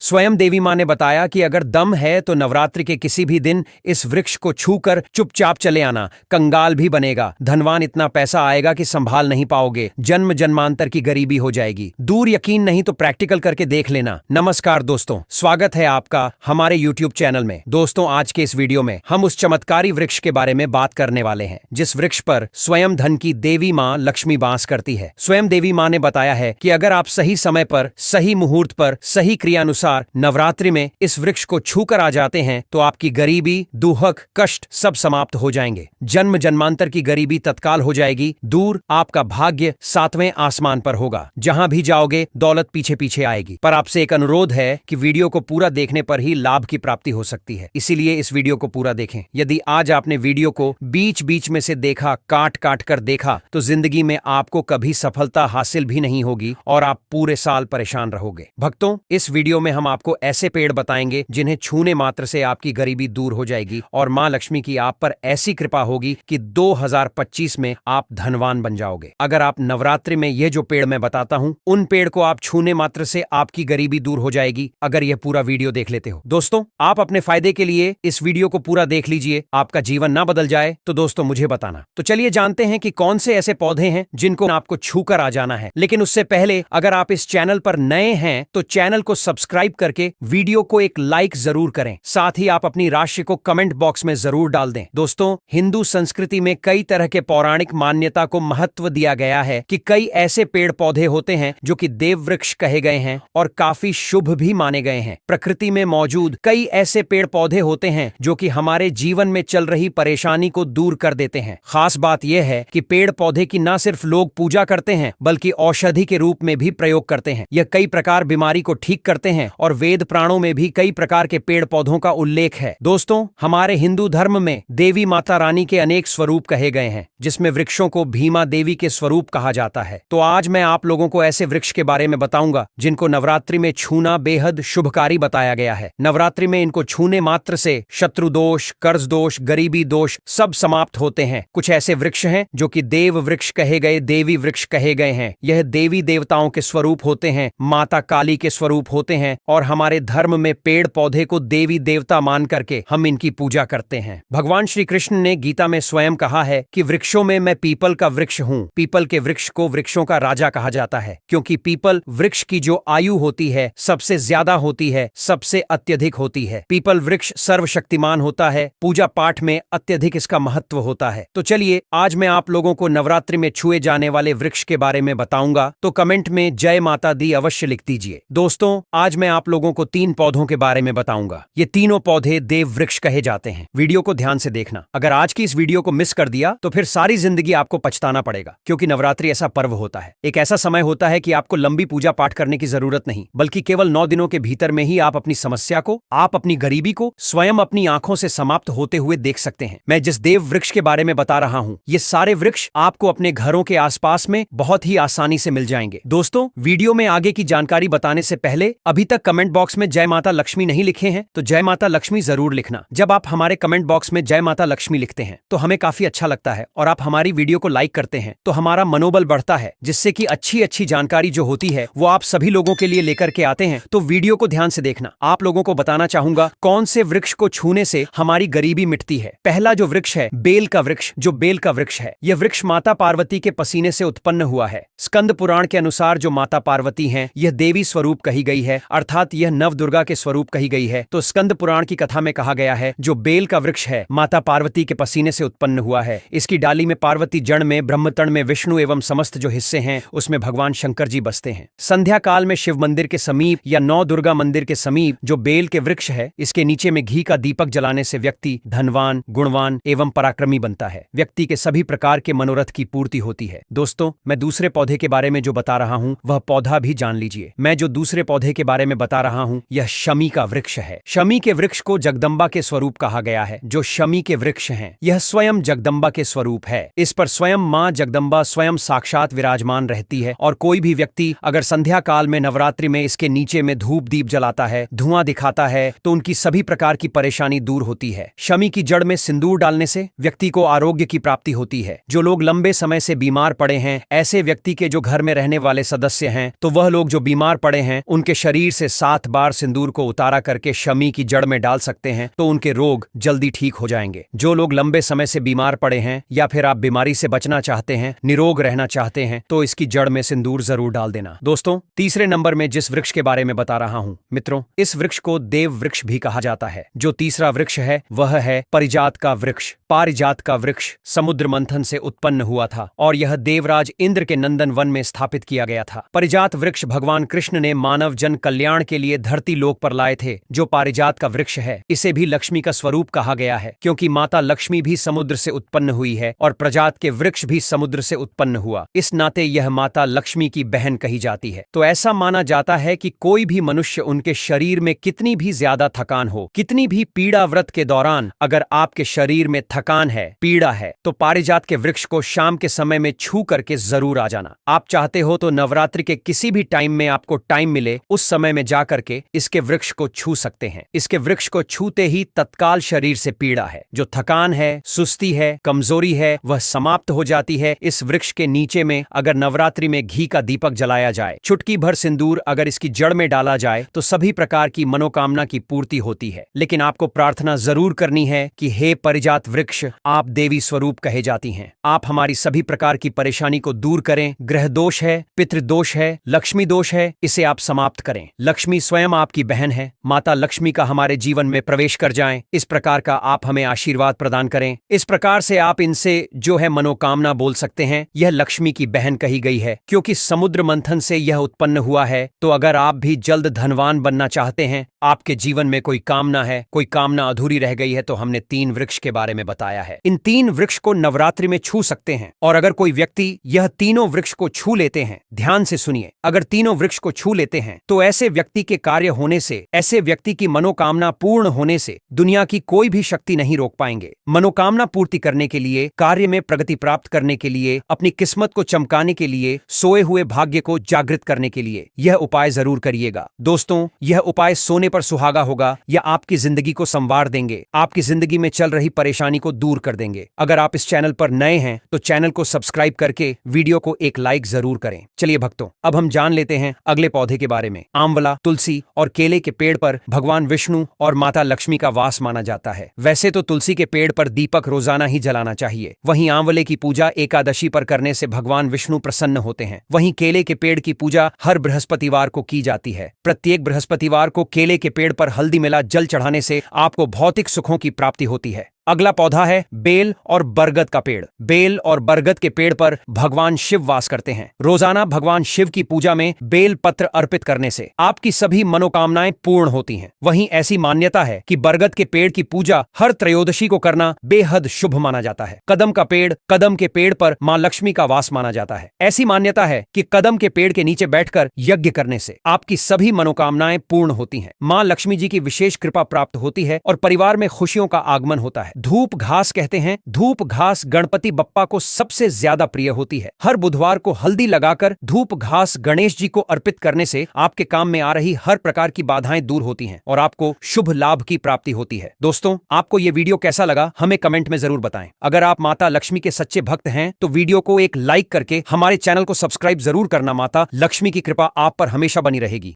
स्वयं देवी माँ ने बताया कि अगर दम है तो नवरात्रि के किसी भी दिन इस वृक्ष को छूकर चुपचाप चले आना, कंगाल भी बनेगा, धनवान इतना पैसा आएगा कि संभाल नहीं पाओगे, जन्म जन्मांतर की गरीबी हो जाएगी। दूर यकीन नहीं तो प्रैक्टिकल करके देख लेना। नमस्कार दोस्तों, स्वागत है आपका हमारे YouTube चैनल में। दोस्तों, आज के इस वीडियो में हम उस चमत्कारी वृक्ष के बारे में बात करने वाले हैं जिस वृक्ष पर स्वयं धन की देवी माँ लक्ष्मी वास करती है। स्वयं देवी माँ ने बताया है कि अगर आप सही समय पर, सही मुहूर्त पर, सही क्रियानुसार नवरात्रि में इस वृक्ष को छूकर आ जाते हैं तो आपकी गरीबी, दुहक, कष्ट सब समाप्त हो जाएंगे। जन्म जन्मांतर की गरीबी तत्काल हो जाएगी दूर। आपका भाग्य 7वें आसमान पर होगा। जहां भी जाओगे दौलत पीछे पीछे आएगी। पर आपसे एक अनुरोध है कि वीडियो को पूरा देखने पर ही लाभ की प्राप्ति हो सकती है, इसीलिए इस वीडियो को पूरा देखें। यदि आज आपने वीडियो को बीच बीच में से देखा, काट काट कर देखा, तो जिंदगी में आपको कभी सफलता हासिल भी नहीं होगी और आप पूरे साल परेशान रहोगे। भक्तों, इस वीडियो में हम आपको ऐसे पेड़ बताएंगे जिन्हें छूने मात्र से आपकी गरीबी दूर हो जाएगी और मां लक्ष्मी की आप पर ऐसी कृपा होगी कि 2025 में आप धनवान बन जाओगे। अगर आप नवरात्रि में ये जो पेड़ मैं बताता हूं, उन पेड़ को आप छूने मात्र से आपकी गरीबी दूर हो जाएगी अगर यह पूरा वीडियो देख लेते हो। दोस्तों, आप अपने फायदे के लिए इस वीडियो को पूरा देख लीजिए। आपका जीवन ना बदल जाए तो दोस्तों मुझे बताना। तो चलिए जानते हैं कि कौन से ऐसे पौधे हैं जिनको आपको छूकर आ जाना है। लेकिन उससे पहले अगर आप इस चैनल पर नए हैं तो चैनल को सब्सक्राइब करके वीडियो को एक लाइक जरूर करें। साथ ही आप अपनी राशि को कमेंट बॉक्स में जरूर डाल दें। दोस्तों, हिंदू संस्कृति में कई तरह के पौराणिक मान्यता को महत्व दिया गया है कि कई ऐसे पेड़ पौधे होते हैं जो कि देव वृक्ष कहे गए हैं और काफी शुभ भी माने गए हैं। प्रकृति में मौजूद कई ऐसे पेड़ पौधे होते हैं जो कि हमारे जीवन में चल रही परेशानी को दूर कर देते हैं। खास बात यह है कि पेड़ पौधे की न सिर्फ लोग पूजा करते हैं बल्कि औषधि के रूप में भी प्रयोग करते हैं। यह कई प्रकार बीमारी को ठीक करते हैं और वेद पुराणों में भी कई प्रकार के पेड़ पौधों का उल्लेख है। दोस्तों, हमारे हिंदू धर्म में देवी माता रानी के अनेक स्वरूप कहे गए हैं जिसमें वृक्षों को भीमा देवी के स्वरूप कहा जाता है। तो आज मैं आप लोगों को ऐसे वृक्ष के बारे में बताऊंगा जिनको नवरात्रि में छूना बेहद शुभकारी बताया गया है। नवरात्रि में इनको छूने मात्र से शत्रु दोष, कर्ज दोष, गरीबी दोष सब समाप्त होते हैं। कुछ ऐसे वृक्ष हैं जो कि देव वृक्ष कहे गए, देवी वृक्ष कहे गए हैं। यह देवी देवताओं के स्वरूप होते हैं, माता काली के स्वरूप होते हैं और हमारे धर्म में पेड़ पौधे को देवी देवता मान करके हम इनकी पूजा करते हैं। भगवान श्री कृष्ण ने गीता में स्वयं कहा है कि वृक्षों में मैं पीपल का वृक्ष हूँ। पीपल के वृक्ष को वृक्षों का राजा कहा जाता है क्योंकि पीपल वृक्ष की जो आयु होती है सबसे ज्यादा होती है, सबसे अत्यधिक होती है। पीपल वृक्ष सर्वशक्तिमान होता है। पूजा पाठ में अत्यधिक इसका महत्व होता है। तो चलिए आज मैं आप लोगों को नवरात्रि में छुए जाने वाले वृक्ष के बारे में बताऊंगा, तो कमेंट में जय माता दी अवश्य लिख दीजिए। दोस्तों, आज मैं आप लोगों को 3 पौधों के बारे में बताऊंगा। ये तीनों पौधे देव वृक्ष कहे जाते हैं। वीडियो को ध्यान से देखना। अगर आज की इस वीडियो को मिस कर दिया तो फिर सारी जिंदगी आपको पछताना पड़ेगा, क्योंकि नवरात्रि ऐसा पर्व होता है, एक ऐसा समय होता है कि आपको लंबी पूजा पाठ करने की जरूरत नहीं, बल्कि केवल 9 दिनों के भीतर में ही आप अपनी समस्या को, आप अपनी गरीबी को स्वयं अपनी आंखों से समाप्त होते हुए देख सकते हैं। मैं जिस देव वृक्ष के बारे में बता रहा हूँ, ये सारे वृक्ष आपको अपने घरों के आसपास में बहुत ही आसानी से मिल जाएंगे। दोस्तों, वीडियो में आगे की जानकारी बताने से पहले अभी तक कमेंट बॉक्स में जय माता लक्ष्मी नहीं लिखे हैं तो जय माता लक्ष्मी जरूर लिखना। जब आप हमारे कमेंट बॉक्स में जय माता लक्ष्मी लिखते हैं तो हमें काफी अच्छा लगता है और आप हमारी वीडियो को लाइक करते हैं तो हमारा मनोबल बढ़ता है, जिससे कि अच्छी अच्छी जानकारी जो होती है वो आप सभी लोगों के लिए लेकर के आते हैं। तो वीडियो को ध्यान से देखना। आप लोगों को बताना चाहूंगा कौन से वृक्ष को छूने से हमारी गरीबी मिटती है। पहला जो वृक्ष है, बेल का वृक्ष। जो बेल का वृक्ष है, यह वृक्ष माता पार्वती के पसीने से उत्पन्न हुआ है। स्कंद पुराण के अनुसार जो माता पार्वती हैं, यह देवी स्वरूप कही गई है, अर्थात यह नव दुर्गा के स्वरूप कही गई है। तो स्कंद पुराण की कथा में कहा गया है जो बेल का वृक्ष है माता पार्वती के पसीने से उत्पन्न हुआ है। इसकी डाली में पार्वती, जड़ में ब्रह्मतण में विष्णु एवं समस्त जो हिस्से हैं उसमें भगवान शंकर जी बसते हैं। संध्या काल में शिव मंदिर के समीप या नौ दुर्गा मंदिर के समीप जो बेल के वृक्ष है, इसके नीचे में घी का दीपक जलाने से व्यक्ति धनवान, गुणवान एवं पराक्रमी बनता है। व्यक्ति के सभी प्रकार के मनोरथ की पूर्ति होती है। दोस्तों, मैं दूसरे पौधे के बारे में जो बता रहा हूँ वह पौधा भी जान लीजिए। मैं जो दूसरे पौधे के बारे में बता रहा हूँ यह शमी का वृक्ष है। शमी के वृक्ष को जगदम्बा के स्वरूप कहा गया है। जो शमी के वृक्ष हैं, यह स्वयं जगदम्बा के स्वरूप है। इस पर स्वयं मां जगदम्बा स्वयं साक्षात विराजमान रहती है और कोई भी व्यक्ति अगर संध्या काल में नवरात्रि में इसके नीचे में धूप दीप जलाता है, धुआं दिखाता है, तो उनकी सभी प्रकार की परेशानी दूर होती है। शमी की जड़ में सिंदूर डालने से व्यक्ति को आरोग्य की प्राप्ति होती है। जो लोग लंबे समय से बीमार पड़े हैं, ऐसे व्यक्ति के जो घर में रहने वाले सदस्य हैं, तो वह लोग जो बीमार पड़े हैं उनके शरीर से 7 बार सिंदूर को उतारा करके शमी की जड़ में डाल सकते हैं तो उनके रोग जल्दी ठीक हो जाएंगे। जो लोग लंबे समय से बीमार पड़े हैं या फिर आप बीमारी से बचना चाहते हैं, निरोग रहना चाहते हैं, तो इसकी जड़ में सिंदूर जरूर डाल देना। दोस्तों, तीसरे नंबर में जिस वृक्ष के बारे में बता रहा हूं मित्रों, इस वृक्ष को देव वृक्ष भी कहा जाता है। जो तीसरा वृक्ष है वह है पारिजात का वृक्ष। पारिजात का वृक्ष समुद्र मंथन से उत्पन्न हुआ था और यह देवराज इंद्र के नंदन वन में स्थापित किया गया था। पारिजात वृक्ष भगवान कृष्ण ने मानव जन कल्याण के लिए धरती लोक पर लाए थे। जो पारिजात का वृक्ष है, इसे भी लक्ष्मी का स्वरूप कहा गया है, क्योंकि माता लक्ष्मी भी समुद्र से उत्पन्न हुई है और प्रजात के वृक्ष भी समुद्र से उत्पन्न हुआ। इस नाते यह माता लक्ष्मी की बहन कही जाती है। तो ऐसा माना जाता है कि कोई भी मनुष्य, उनके शरीर में कितनी भी ज्यादा थकान हो, कितनी भी पीड़ा, व्रत के दौरान अगर आपके शरीर में थकान है, पीड़ा है, तो पारिजात के वृक्ष को शाम के समय में छू करके जरूर आ जाना। आप चाहते हो तो नवरात्रि के किसी भी टाइम में आपको टाइम मिले, उस समय में जाकर के इसके वृक्ष को छू सकते हैं। इसके वृक्ष को छूते ही तत्काल शरीर से पीड़ा है, जो थकान है, सुस्ती है, कमजोरी है, वह समाप्त हो जाती है। इस वृक्ष के नीचे में अगर नवरात्रि में घी का दीपक जलाया जाए, चुटकी भर सिंदूर अगर इसकी जड़ में डाला जाए, तो सभी प्रकार की मनोकामना की पूर्ति होती है। लेकिन आपको प्रार्थना जरूर करनी है कि हे पारिजात वृक्ष, आप देवी स्वरूप कहे जाती हैं, आप हमारी सभी प्रकार की परेशानी को दूर करें। ग्रह दोष है, पितृदोष है, लक्ष्मी दोष है, इसे आप समाप्त करें। लक्ष्मी स्वयं आपकी बहन है, माता लक्ष्मी का हमारे जीवन में प्रवेश कर जाएं, इस प्रकार का आप हमें आशीर्वाद प्रदान करें। इस प्रकार से आप इनसे जो है मनोकामना बोल सकते हैं। यह लक्ष्मी की बहन कही गई है, क्योंकि समुद्र मंथन से यह उत्पन्न हुआ है। तो अगर आप भी जल्द धनवान बनना चाहते हैं, आपके जीवन में कोई कामना है, कोई कामना अधूरी रह गई है, तो हमने 3 वृक्ष के बारे में बताया है। इन 3 वृक्ष को नवरात्रि में छू सकते हैं। और अगर कोई व्यक्ति यह तीनों वृक्ष को छू लेते हैं, ध्यान से सुनिए, अगर तीनों वृक्ष को छू लेते हैं तो ऐसे व्यक्ति के कार्य होने से, ऐसे व्यक्ति की मनोकामना पूर्ण होने से दुनिया की कोई भी शक्ति नहीं रोक पाएंगे। मनोकामना पूर्ति करने के लिए, कार्य में प्रगति प्राप्त करने के लिए, अपनी किस्मत को चमकाने के लिए, सोए हुए भाग्य को जागृत करने के लिए यह उपाय जरूर करिएगा। दोस्तों, यह उपाय सोने पर सुहागा होगा या आपकी जिंदगी को संवार देंगे, आपकी जिंदगी में चल रही परेशानी को दूर कर देंगे। अगर आप इस चैनल पर नए हैं तो चैनल को सब्सक्राइब करके वीडियो को एक लाइक जरूर करें। चलिए भक्तों, अब हम जान लेते हैं अगले पौधे के बारे में। आंवला, तुलसी और केले के पेड़ पर भगवान विष्णु और माता लक्ष्मी का वास माना जाता है। वैसे तो तुलसी के पेड़ पर दीपक रोजाना ही जलाना चाहिए, वहीं आंवले की पूजा एकादशी पर करने से भगवान विष्णु प्रसन्न होते हैं। वहीं केले के पेड़ की पूजा हर बृहस्पतिवार को की जाती है। प्रत्येक बृहस्पतिवार को केले के पेड़ पर हल्दी मिला जल चढ़ाने से आपको भौतिक सुखों की प्राप्ति होती है। अगला पौधा है बेल और बरगद का पेड़। बेल और बरगद के पेड़ पर भगवान शिव वास करते हैं। रोजाना भगवान शिव की पूजा में बेल पत्र अर्पित करने से आपकी सभी मनोकामनाएं पूर्ण होती हैं। वहीं ऐसी मान्यता है कि बरगद के पेड़ की पूजा हर त्रयोदशी को करना बेहद शुभ माना जाता है। कदम का पेड़, कदम के पेड़ पर मां लक्ष्मी का वास माना जाता है। ऐसी मान्यता है कि कदम के पेड़ के नीचे बैठकर यज्ञ करने से आपकी सभी मनोकामनाएं पूर्ण होती हैं। मां लक्ष्मी जी की विशेष कृपा प्राप्त होती है और परिवार में खुशियों का आगमन होता है। धूप घास कहते हैं, धूप घास गणपति बप्पा को सबसे ज्यादा प्रिय होती है। हर बुधवार को हल्दी लगाकर धूप घास गणेश जी को अर्पित करने से आपके काम में आ रही हर प्रकार की बाधाएं दूर होती हैं और आपको शुभ लाभ की प्राप्ति होती है। दोस्तों, आपको ये वीडियो कैसा लगा हमें कमेंट में जरूर बताएं। अगर आप माता लक्ष्मी के सच्चे भक्त हैं तो वीडियो को एक लाइक करके हमारे चैनल को सब्सक्राइब जरूर करना। माता लक्ष्मी की कृपा आप पर हमेशा बनी रहेगी।